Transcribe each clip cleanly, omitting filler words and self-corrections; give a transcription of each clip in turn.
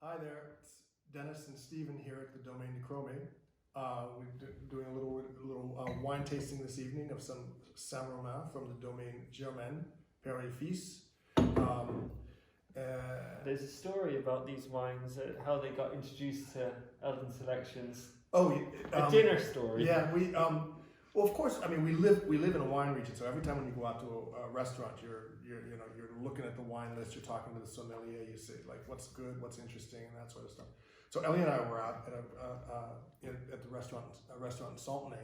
Hi there, it's Dennis and Stephen here at the Domaine Germain. We're doing a little wine tasting this evening of some Saint Romain from the Domaine Germain Père. There's a story about these wines, how they got introduced to Elden Selections. A dinner story. Yeah, well, of course. I mean, we live in a wine region, so every time when you go out to a restaurant, you're looking at the wine list, you're talking to the sommelier, you say like what's good, what's interesting, and that sort of stuff. So Ellie and I were out at the restaurant, a restaurant in Saint Romain,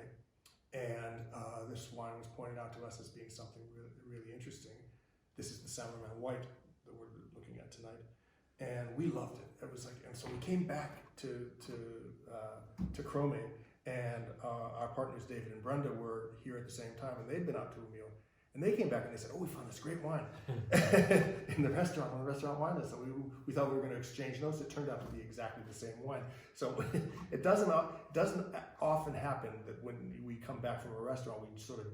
and this wine was pointed out to us as being something really, really interesting. This is the Saint Romain white that we're looking at tonight, and we loved it. It was like, and so we came back to Cromé, and our partners David and Brenda were here at the same time, and they'd been out to a meal, and they came back and they said, "Oh, we found this great wine in the restaurant, on the restaurant wine list." So we thought we were going to exchange notes. It turned out to be exactly the same wine. So it doesn't often happen that when we come back from a restaurant, we sort of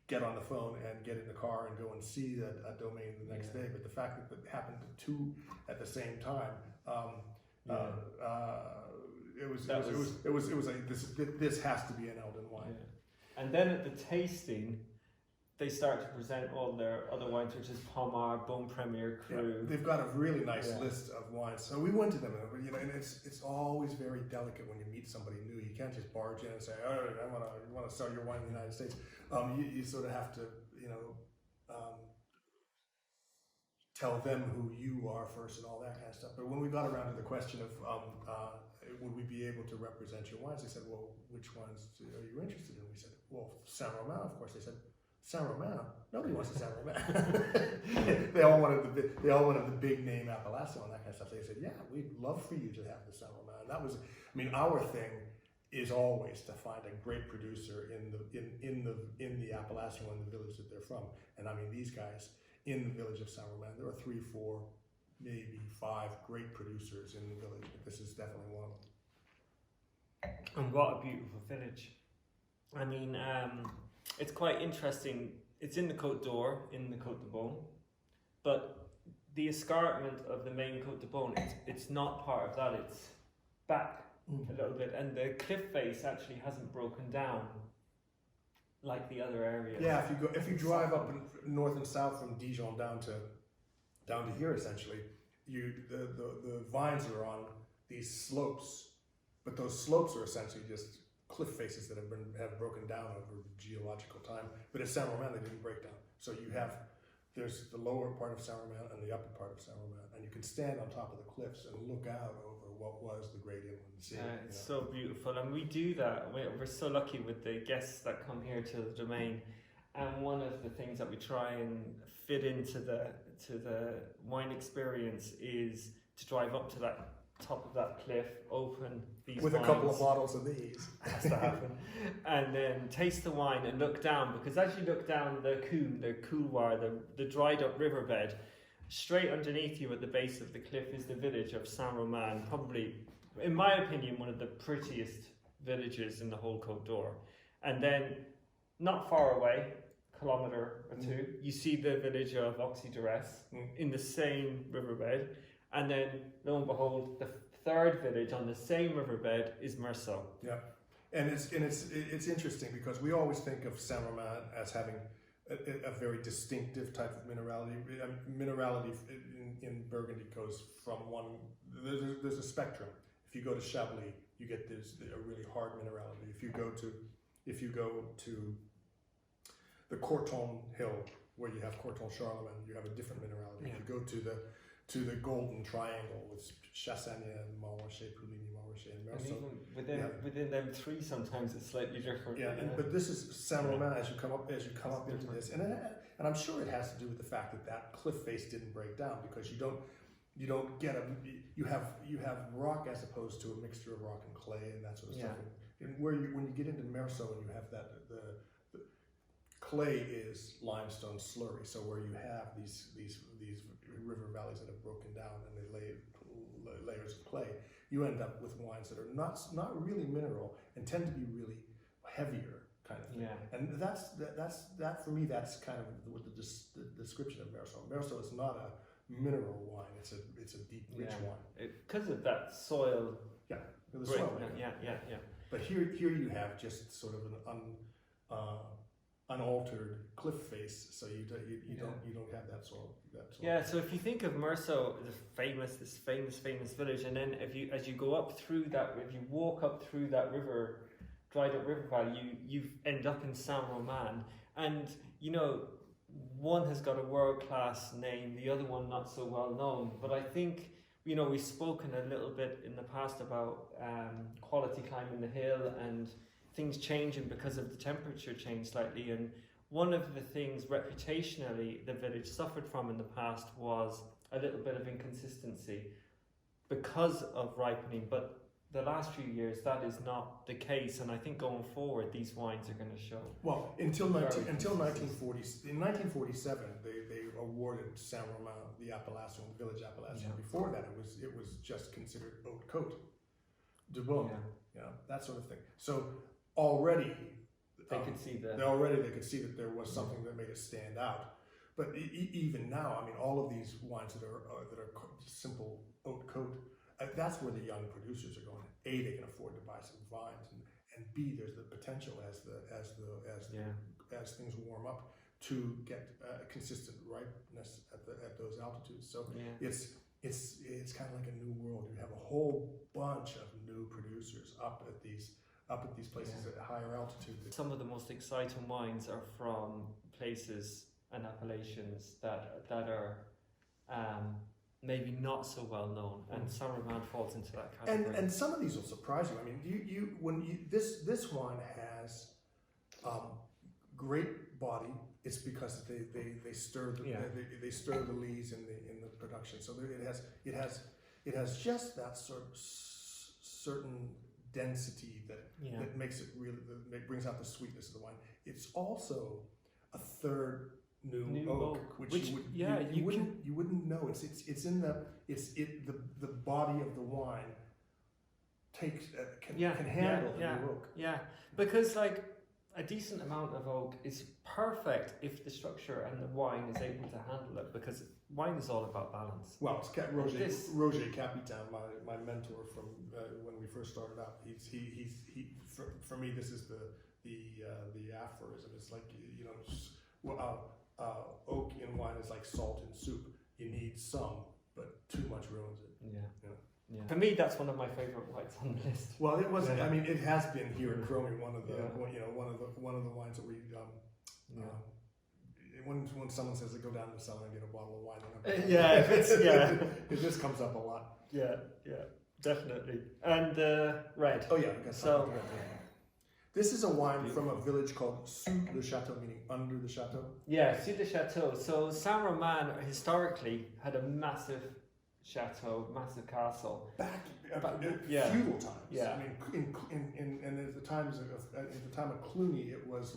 get on the phone and get in the car and go and see a domain the next day. But the fact that it happened to two at the same time, this has to be an Elden wine. Yeah. And then at the tasting, they start to present all their other wines, which is Pommard, Bon Premier, Cru. Yeah, they've got a really nice list of wines. So we went to them, and it's always very delicate when you meet somebody new. You can't just barge in and say, "Oh, I want to sell your wine in the United States." You sort of have to, tell them who you are first and all that kind of stuff. But when we got around to the question of would we be able to represent your wines, they said, "Well, which wines are you interested in?" We said, "Well, Saint Romain, of course." They said, "Saint Romain? Nobody wants a Saint Romain." they all wanted the big name Appellation and that kind of stuff. They said, "Yeah, we'd love for you to have the Saint Romain." And that was, our thing is always to find a great producer in the Appellation, in the village that they're from. And these guys in the village of Saint Romain, there are 3, 4, maybe 5 great producers in the village, but this is definitely one of them. And what a beautiful village. It's quite interesting. It's in the Côte d'Or, in the Côte de Beaune, but the escarpment of the main Côte de Beaune, it's not part of that. It's back a little bit, and the cliff face actually hasn't broken down like the other areas. Yeah, if you drive up north and south from Dijon down to here, essentially, the vines are on these slopes, but those slopes are essentially just cliff faces that have broken down over geological time. But at Saint Romain, they didn't break down. So there's the lower part of Saint Romain and the upper part of Saint Romain, and you can stand on top of the cliffs and look out over what was the great inland sea. It's so beautiful, and we do that. We're so lucky with the guests that come here to the domain, and one of the things that we try and fit into the wine experience is to drive up to that top of that cliff, open these with wines, a couple of bottles of these. has to happen, and then taste the wine and look down, because as you look down the couloir, the dried up riverbed, straight underneath you at the base of the cliff is the village of Saint Romain, probably, in my opinion, one of the prettiest villages in the whole Côte d'Or. And then, not far away, kilometre or two, you see the village of Auxey-Duresse in the same riverbed. And then, lo and behold, the third village on the same riverbed is Meursault. Yeah, and it's interesting because we always think of Saint Romain as having a very distinctive type of minerality. Minerality in Burgundy goes from one. There's a spectrum. If you go to Chablis, you get a really hard minerality. If you go to the Corton Hill, where you have Corton Charlemagne, you have a different minerality. Yeah. If you go to the Golden Triangle with Chassagne, Montrachet, Pouligny, Montrachet, and Meursault. And even within them three, sometimes it's slightly different. Yeah, but this is Saint Romain as you come up into this, and I'm sure it has to do with the fact that cliff face didn't break down, because you don't get you have rock as opposed to a mixture of rock and clay and that sort of stuff. And when you get into Meursault and you have the clay is limestone slurry, so where you have these river valleys that have broken down and they lay layers of clay, you end up with wines that are not really mineral and tend to be really heavier kind of thing. Yeah. And that for me, that's kind of what the description of Meursault. Meursault is not a mineral wine; it's a deep rich Yeah. wine. Because of that soil. The Great. soil. Yeah. But here you have just sort of an unaltered cliff face, so you don't have that soil. Yeah, so if you think of Merceau, this famous village, and then as you go up through that, if you walk up through that river, dried up river valley, you end up in Saint Romain, and one has got a world-class name, the other one not so well known, but I think we've spoken a little bit in the past about quality climbing the hill and things changing because of the temperature change slightly, and one of the things reputationally the village suffered from in the past was a little bit of inconsistency because of ripening, but the last few years that is not the case, and I think going forward these wines are going to show. Well, until 1940, in 1947 they awarded Saint Romain the appellation, village appellation. Yeah. Before that it was just considered haute côte, de Beaune, that sort of thing. So already they could see that. They could see that there was something that made it stand out. But even now, I mean, all of these wines that are simple haute côte, that's where the young producers are going. A, they can afford to buy some vines, and B, there's the potential as things warm up to get consistent ripeness at those altitudes. So it's kind of like a new world. You have a whole bunch of new producers up at these places at higher altitude. Some of the most exciting wines are from places and appellations that are maybe not so well known, and Saint Romain falls into that category. And some of these will surprise you. I mean, this wine has great body. It's because they stir they stir the lees in the production. So it has just that sort of certain density that makes it really that brings out the sweetness of the wine. It's also a third new oak, which you wouldn't know. It's in the body of the wine takes can handle the new oak. Yeah, because like a decent amount of oak is perfect if the structure and the wine is able to handle it, because wine is all about balance. Well, it's Roger Capitan, my mentor from when we first started out. He for me this is the aphorism. It's like oak in wine is like salt in soup. You need some, but too much ruins it. Yeah. For me, that's one of my favorite wines on the list. Well, it was. I mean, it has been here in Cromie one of the one of the wines that we. When someone says they go down to the cellar and get a bottle of wine, it just comes up a lot. Yeah, definitely. And red. Oh yeah, so. This is a wine from a village called Sous le Château, meaning under the chateau. Yeah, Sous le Château. So Saint Romain historically had a massive chateau, massive castle. Back feudal times. Yeah. I mean, in at the time of Cluny, it was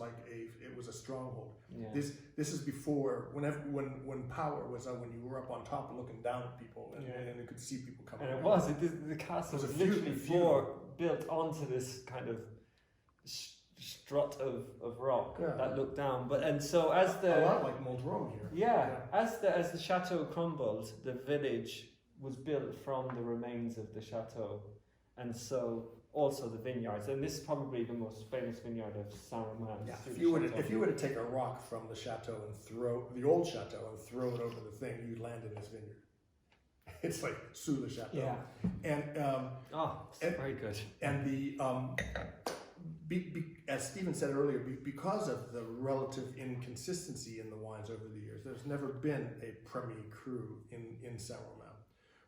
a stronghold. Yeah. This is before when power was when you were up on top looking down at people and you could see people coming. And the castle was literally built onto this kind of strut of rock that looked down, so as a lot like Montreux here. As the chateau crumbled, the village was built from the remains of the chateau, and so also the vineyards, and this is probably the most famous vineyard of Saint Romain. Yeah, if you were to take a rock from the chateau and throw the old chateau and throw it over the thing, you'd land in this vineyard. It's like sous le chateau. And very good. And as Stephen said earlier, because of the relative inconsistency in the wines over the years, there's never been a premier cru in Saint Romain.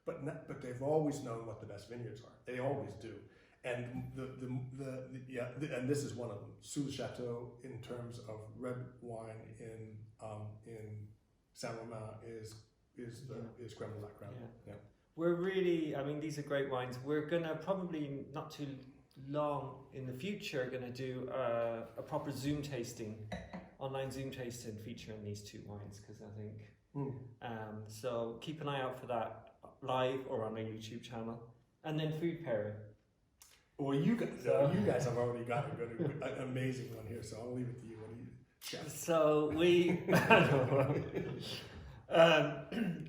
But they've always known what the best vineyards are. They always do. And and this is one of them. Sous le Chateau, in terms of red wine in Saint Romain, is creme de la creme. Yeah. We're really, I mean, these are great wines. We're gonna probably not too long in the future gonna do a proper Zoom tasting, online Zoom tasting featuring these two wines, because I think so keep an eye out for that live or on our YouTube channel. And then food pairing. Well, you guys have already got an amazing one here, so I'll leave it to you. What do you, chef? So we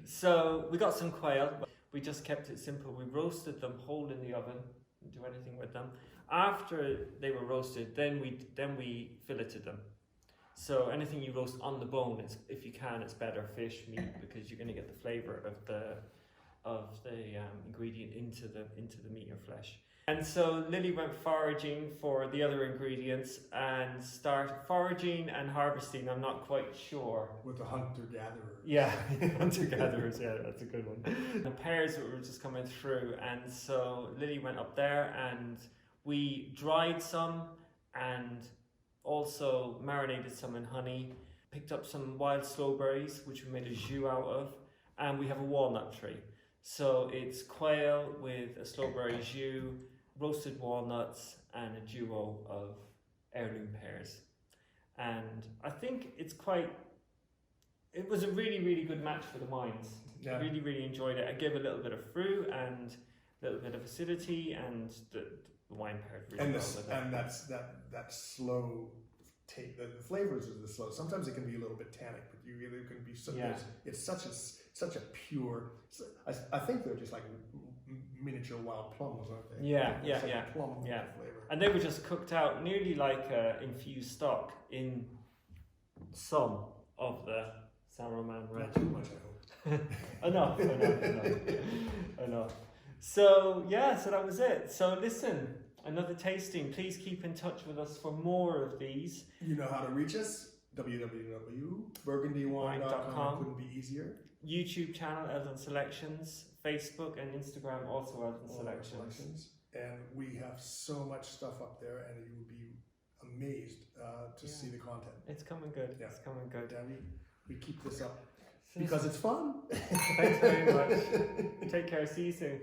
so we got some quail. we just kept it simple. We roasted them whole in the oven, didn't do anything with them. After they were roasted, then we filleted them. So anything you roast on the bone, if you can, it's better fish, meat, because you're going to get the flavour of the ingredient into the meat or flesh. And so Lily went foraging for the other ingredients and started foraging and harvesting. I'm not quite sure. With the hunter-gatherer. Yeah, hunter-gatherers, yeah, that's a good one. The pears were just coming through, and so Lily went up there and we dried some and also marinated some in honey, picked up some wild slowberries, which we made a jus out of, and we have a walnut tree. So it's quail with a slowberry jus, roasted walnuts, and a duo of heirloom pears. And I think it was a really, really good match for the wines. Yeah. I really, really enjoyed it. I gave a little bit of fruit and a little bit of acidity, and the wine paired really well with it. And that slow take, the flavors of the slow. Sometimes it can be a little bit tannic, but it can be so. Yeah. It's such a pure. I think they're just like miniature wild plums, aren't they? Yeah, It's like yeah, a plum yeah. flavor. And they were just cooked out nearly like infused stock in some of the Saint Romain red. Not too much, I hope. Enough. So yeah, so that was it. So listen, another tasting. Please keep in touch with us for more of these. You know how to reach us. www.burgundywine.com. Couldn't be easier. YouTube channel Elden Selections, Facebook and Instagram also Elden Selections. And we have so much stuff up there, and you will be amazed to see the content. It's coming good. Yeah. It's coming good. Yeah, we keep this up because it's fun. Thanks very much. Take care. See you soon.